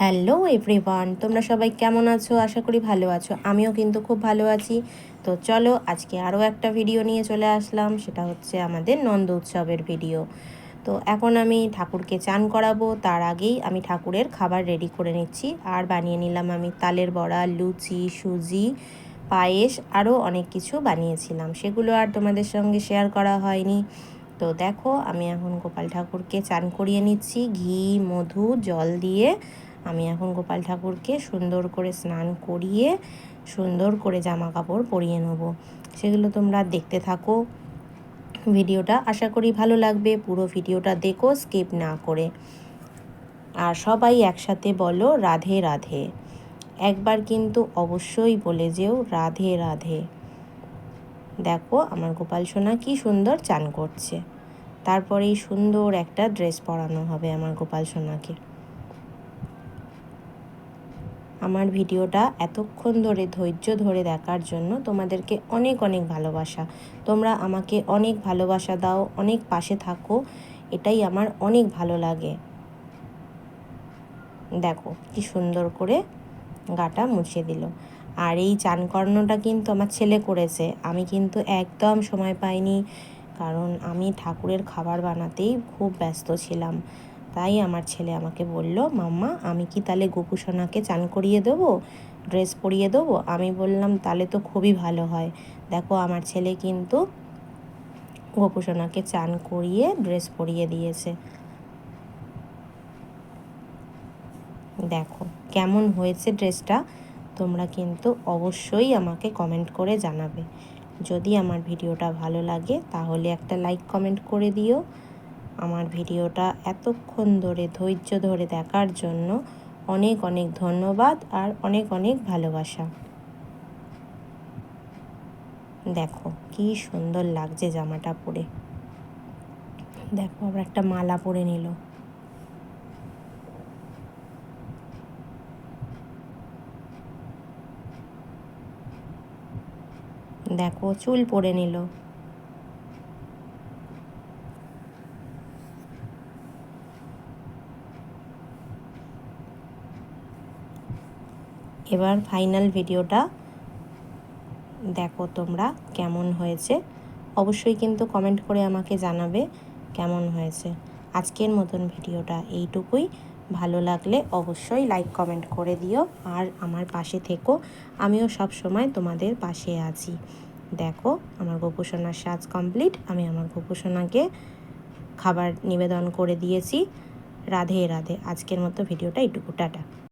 Hello everyone, তোমরা সবাই কেমন আছো? আশা করি ভালো আছো। আমিও কিন্তু খুব ভালো আছি। তো চলো আজকে আরও একটা ভিডিও নিয়ে চলে আসলাম, সেটা হচ্ছে আমাদের নন্দ উৎসবের ভিডিও। তো এখন আমি ঠাকুরকে চান করাবো, তার আগেই আমি ঠাকুরের খাবার রেডি করে নিচ্ছি। আর বানিয়ে নিলাম আমি তালের বড়া, লুচি, সুজি, পায়েস, আরও অনেক কিছু বানিয়েছিলাম। সেগুলো আর তোমাদের সঙ্গে শেয়ার করা হয়নি। তো দেখো আমি এখন গোপাল ঠাকুরকে চান করিয়ে নিচ্ছি ঘি, মধু, জল দিয়ে। আমি এখন গোপাল ঠাকুরকে সুন্দর করে স্নান করিয়ে সুন্দর করে জামা কাপড় পরিয়ে নেব। সেগুলো তোমরা দেখতে থাকো ভিডিওটা, আশা করি ভালো লাগবে। পুরো ভিডিওটা দেখো স্কিপ না করে। আর সবাই একসাথে বলো রাধে রাধে। একবার কিন্তু অবশ্যই বলে যেও রাধে রাধে। দেখো আমার গোপাল সোনা কি সুন্দর চান করছে। তারপরেই সুন্দর একটা ড্রেস পরানো হবে আমার গোপাল সোনাকে। আমার ভিডিওটা এতক্ষণ ধরে ধৈর্য ধরে দেখার জন্য তোমাদেরকে অনেক অনেক ভালোবাসা। তোমরা আমাকে অনেক ভালোবাসা দাও, অনেক পাশে থাকো, এটাই আমার অনেক ভালো লাগে। দেখো কি সুন্দর করে গাটা মুছে দিল। আর এই চান করানোটা কিন্তু আমার ছেলে করেছে, আমি কিন্তু একদম সময় পাইনি, কারণ আমি ঠাকুরের খাবার বানাতেই খুব ব্যস্ত ছিলাম। তাই আমার ছেলে আমাকে বলল, মাম্মা আমি কি তাহলে গোপু সোনাকে চান করিয়ে দেবো, ড্রেস পরিয়ে দেবো? আমি বললাম তাহলে তো খুবই ভালো হয়। দেখো আমার ছেলে কিন্তু গোপু সোনাকে চান করিয়ে ড্রেস পরিয়ে দিয়েছে। দেখো কেমন হয়েছে ড্রেসটা, তোমরা কিন্তু অবশ্যই আমাকে কমেন্ট করে জানাবে। যদি আমার ভিডিওটা ভালো লাগে তাহলে একটা লাইক কমেন্ট করে দিও। আমার ভিডিওটা এতক্ষণ ধরে ধৈর্য ধরে দেখার জন্য অনেক অনেক ধন্যবাদ আর অনেক অনেক ভালোবাসা। দেখো কি সুন্দর লাগছে জামাটা পরে। দেখো আবার একটা মালা পরে নিল। দেখো চুল পরে নিল। এবার ফাইনাল ভিডিওটা দেখো তোমরা কেমন হয়েছে। অবশ্যই কিন্তু কমেন্ট করে আমাকে জানাবে কেমন হয়েছে। আজকের মতন ভিডিওটা এইটুকুই। ভালো লাগলে অবশ্যই লাইক কমেন্ট করে দিও আর আমার পাশে থেকো। আমিও সব সময় তোমাদের পাশে আছি। দেখো আমার গোপু সোনার সাজ কমপ্লিট। আমি আমার গোপু সোনাকে খাবার নিবেদন করে দিয়েছি। রাধে রাধে। আজকের মতো ভিডিওটা এইটুকু, টাটা।